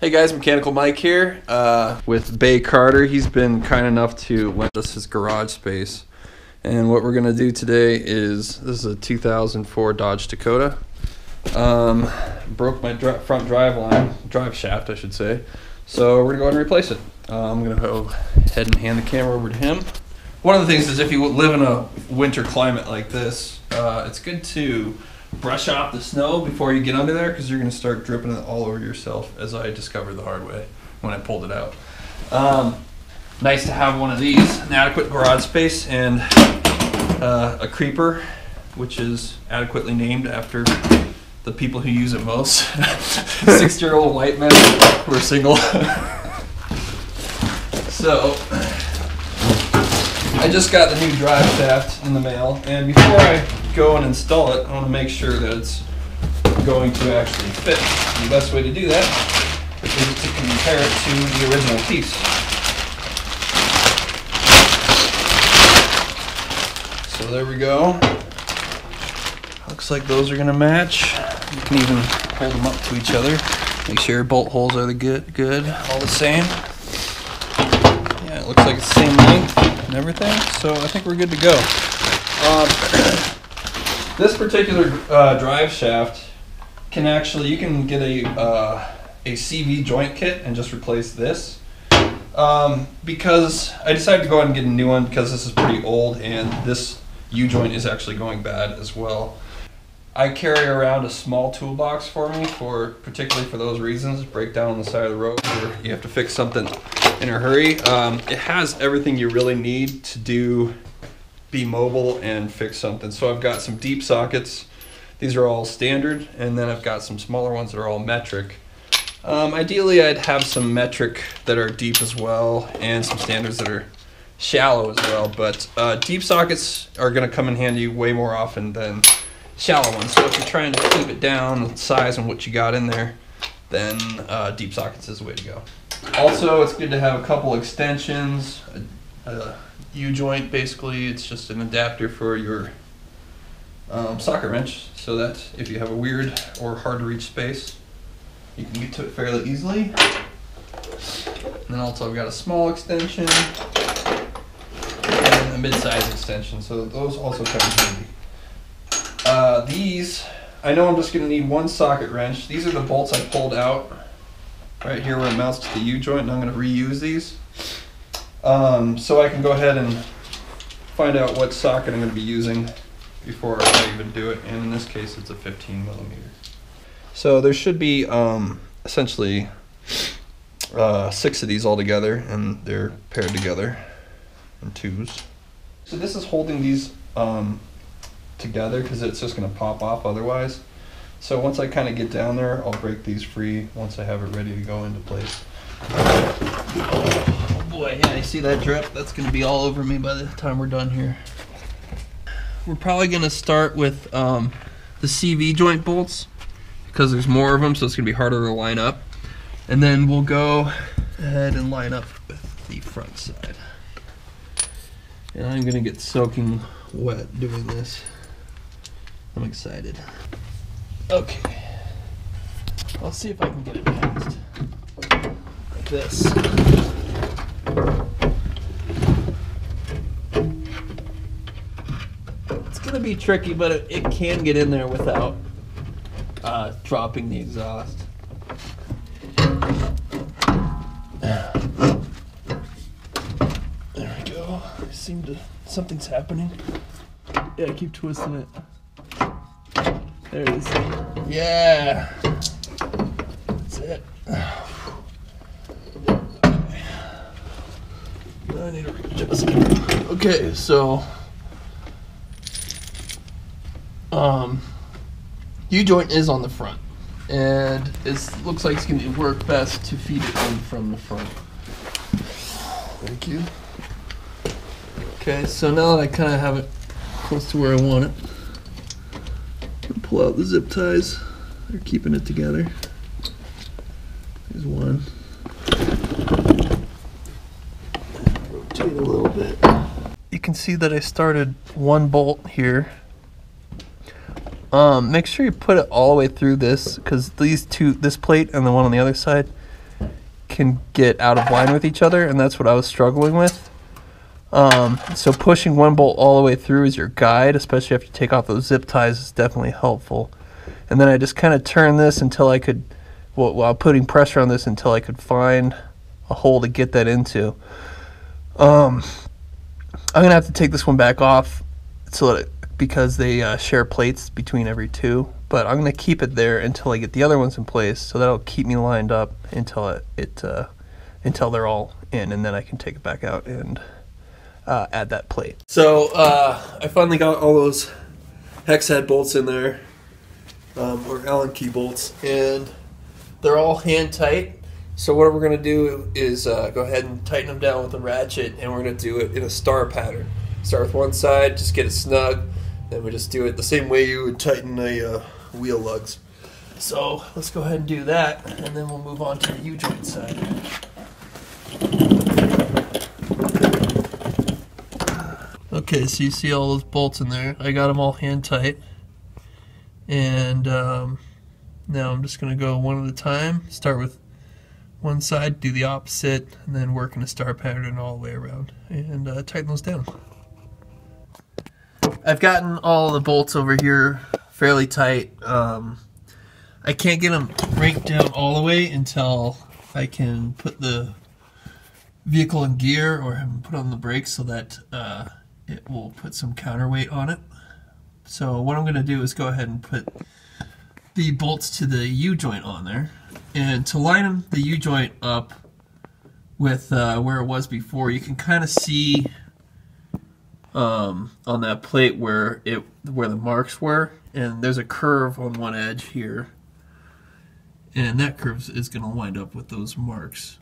Hey guys, Mechanical Mike here with Bay Carter. He's been kind enough to lend us his garage space. And what we're going to do today is, this is a 2004 Dodge Dakota. Broke my front drive shaft I should say. So we're going to go ahead and replace it. I'm going to go ahead and hand the camera over to him. One of the things is if you live in a winter climate like this, it's good to brush off the snow before you get under there, because you're going to start dripping it all over yourself, as I discovered the hard way when I pulled it out. Nice to have one of these, an adequate garage space, and a creeper, which is adequately named after the people who use it most. 60-year-old white men who are single. So I just got the new Driveshaft in the mail, and before I go and install it, I want to make sure that it's going to actually fit. And the best way to do that is to compare it to the original piece. So there we go. Looks like those are going to match. You can even hold them up to each other. Make sure your bolt holes are good, all the same. Yeah, it looks like it's the same length and everything, so I think we're good to go. This particular drive shaft can actually, you can get a CV joint kit and just replace this. Because I decided to go ahead and get a new one because this is pretty old and this U-joint is actually going bad as well. I carry around a small toolbox for me, particularly for those reasons, break down on the side of the road or you have to fix something in a hurry. It has everything you really need to be mobile and fix something. So I've got some deep sockets. These are all standard, and then I've got some smaller ones that are all metric. Ideally I'd have some metric that are deep as well, and some standards that are shallow as well, but deep sockets are going to come in handy way more often than shallow ones. So if you're trying to keep it down the size and what you got in there, then deep sockets is the way to go. Also, it's good to have a couple extensions. U-joint, basically, it's just an adapter for your socket wrench, so that if you have a weird or hard to reach space, you can get to it fairly easily. And then also I've got a small extension and a mid-size extension, so those also come in handy. These, I know I'm just going to need one socket wrench. These are the bolts I pulled out right here where it mounts to the U-joint, and I'm going to reuse these. So I can go ahead and find out what socket I'm going to be using before I even do it, and in this case it's a 15mm. So there should be essentially 6 of these all together, and they're paired together in 2s. So this is holding these together because it's just going to pop off otherwise. So once I kind of get down there, I'll break these free once I have it ready to go into place. Boy, yeah, you see that drip? That's going to be all over me by the time we're done here. We're probably going to start with the CV joint bolts because there's more of them, so it's going to be harder to line up. And then we'll go ahead and line up with the front side. And I'm going to get soaking wet doing this. I'm excited. Okay. I'll see if I can get it past like this. It's gonna be tricky, but it can get in there without dropping the exhaust. There we go. Something's happening. Yeah, keep twisting it. There it is. Yeah. That's it. I need to readjust. Okay, so U-joint is on the front, and it looks like it's going to work best to feed it in from the front. Thank you. Okay, so now that I kind of have it close to where I want it, I'll pull out the zip ties. They're keeping it together. There's one. Rotate a little bit. You can see that I started one bolt here. Make sure you put it all the way through this, because this plate and the one on the other side, can get out of line with each other, and that's what I was struggling with. So pushing one bolt all the way through as your guide, especially after you take off those zip ties, is definitely helpful. And then I just kind of turned this until I could, while putting pressure on this, until I could find a hole to get that into. I'm gonna have to take this one back off so that because they share plates between every two, but I'm gonna keep it there until I get the other ones in place, so that'll keep me lined up until until they're all in, and then I can take it back out and add that plate. So I finally got all those hex head bolts in there, or Allen key bolts, and they're all hand tight. So what we're going to do is go ahead and tighten them down with a ratchet, and we're going to do it in a star pattern. Start with one side, just get it snug, then we just do it the same way you would tighten a wheel lugs. So let's go ahead and do that, and then we'll move on to the U-joint side. Okay, so you see all those bolts in there. I got them all hand tight, and now I'm just going to go one at a time. Start with one side, do the opposite, and then work in a star pattern all the way around, and tighten those down. I've gotten all the bolts over here fairly tight. I can't get them right down all the way until I can put the vehicle in gear or have them put on the brakes so that it will put some counterweight on it. So what I'm going to do is go ahead and put the bolts to the U-joint on there. And to line the U-joint up with where it was before, you can kind of see on that plate where the marks were, and there's a curve on one edge here, and that curve is going to wind up with those marks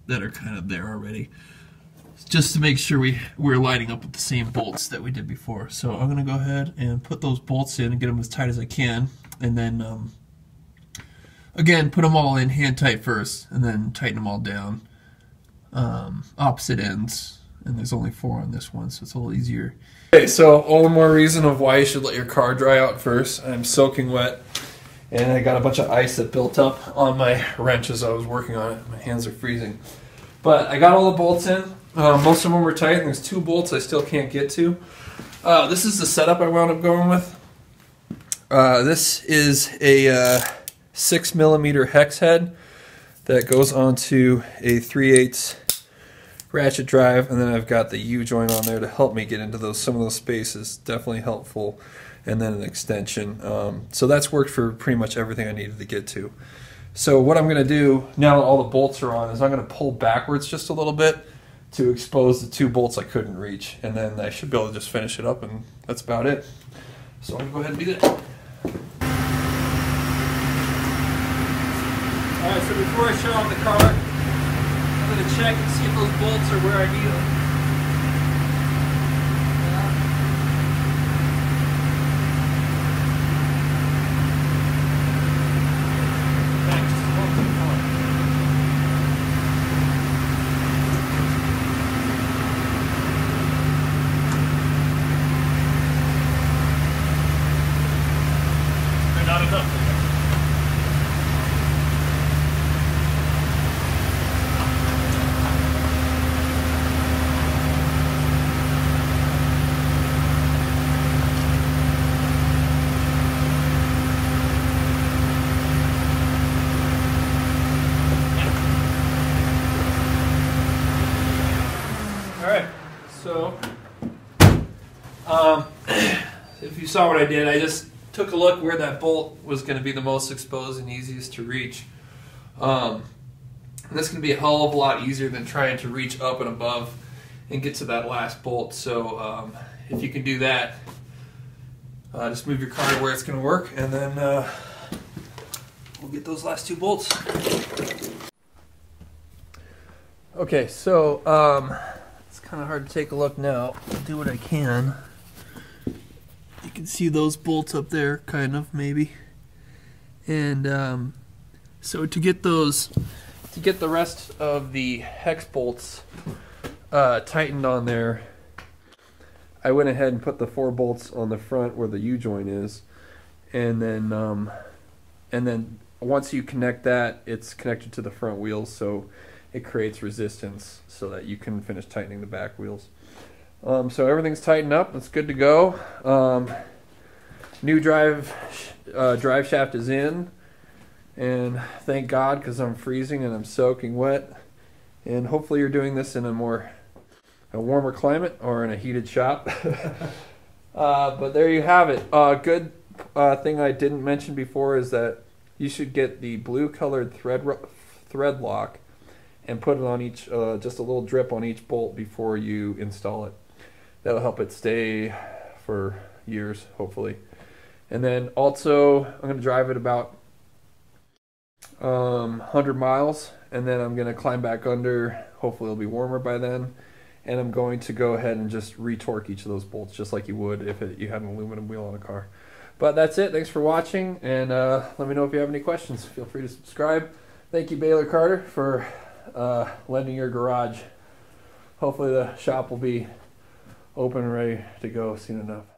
that are kind of there already, just to make sure we're lining up with the same bolts that we did before. So I'm going to go ahead and put those bolts in and get them as tight as I can, and then again, put them all in hand tight first, and then tighten them all down, opposite ends, and there's only 4 on this one, so it's a little easier. Okay, so all the more reason of why you should let your car dry out first. I'm soaking wet, and I got a bunch of ice that built up on my wrench as I was working on it. My hands are freezing. But I got all the bolts in. Most of them were tight, and there's 2 bolts I still can't get to. This is the setup I wound up going with. This is a 6mm hex head that goes onto a 3/8 ratchet drive, and then I've got the U-joint on there to help me get into some of those spaces. Definitely helpful. And then an extension. So that's worked for pretty much everything I needed to get to. So what I'm going to do now that all the bolts are on is I'm going to pull backwards just a little bit to expose the 2 bolts I couldn't reach, and then I should be able to just finish it up, and that's about it. So I'm going to go ahead and do that. Alright, so before I shut off the car, I'm going to check and see if those bolts are where I need them. They're not enough. So, if you saw what I did, I just took a look where that bolt was going to be the most exposed and easiest to reach. And that's going to be a hell of a lot easier than trying to reach up and above and get to that last bolt. So if you can do that, just move your car to where it's going to work, and then we'll get those last 2 bolts. Okay, so it's kind of hard to take a look now. I'll do what I can. You can see those bolts up there, kind of, maybe. And so to get the rest of the hex bolts tightened on there, I went ahead and put the 4 bolts on the front where the U-joint is, and then once you connect that, it's connected to the front wheels, so it creates resistance so that you can finish tightening the back wheels. So everything's tightened up. It's good to go. New drive shaft is in, and thank God, because I'm freezing and I'm soaking wet. And hopefully you're doing this in a warmer climate or in a heated shop. But there you have it. Good thing I didn't mention before is that you should get the blue colored thread lock and put it on each, just a little drip on each bolt before you install it. That'll help it stay for years, hopefully. And then also, I'm going to drive it about 100 miles, and then I'm going to climb back under. Hopefully it'll be warmer by then. And I'm going to go ahead and just retorque each of those bolts, just like you would if you had an aluminum wheel on a car. But that's it. Thanks for watching, and let me know if you have any questions. Feel free to subscribe. Thank you, Baylor Carter, for lending your garage. Hopefully the shop will be open and ready to go soon enough.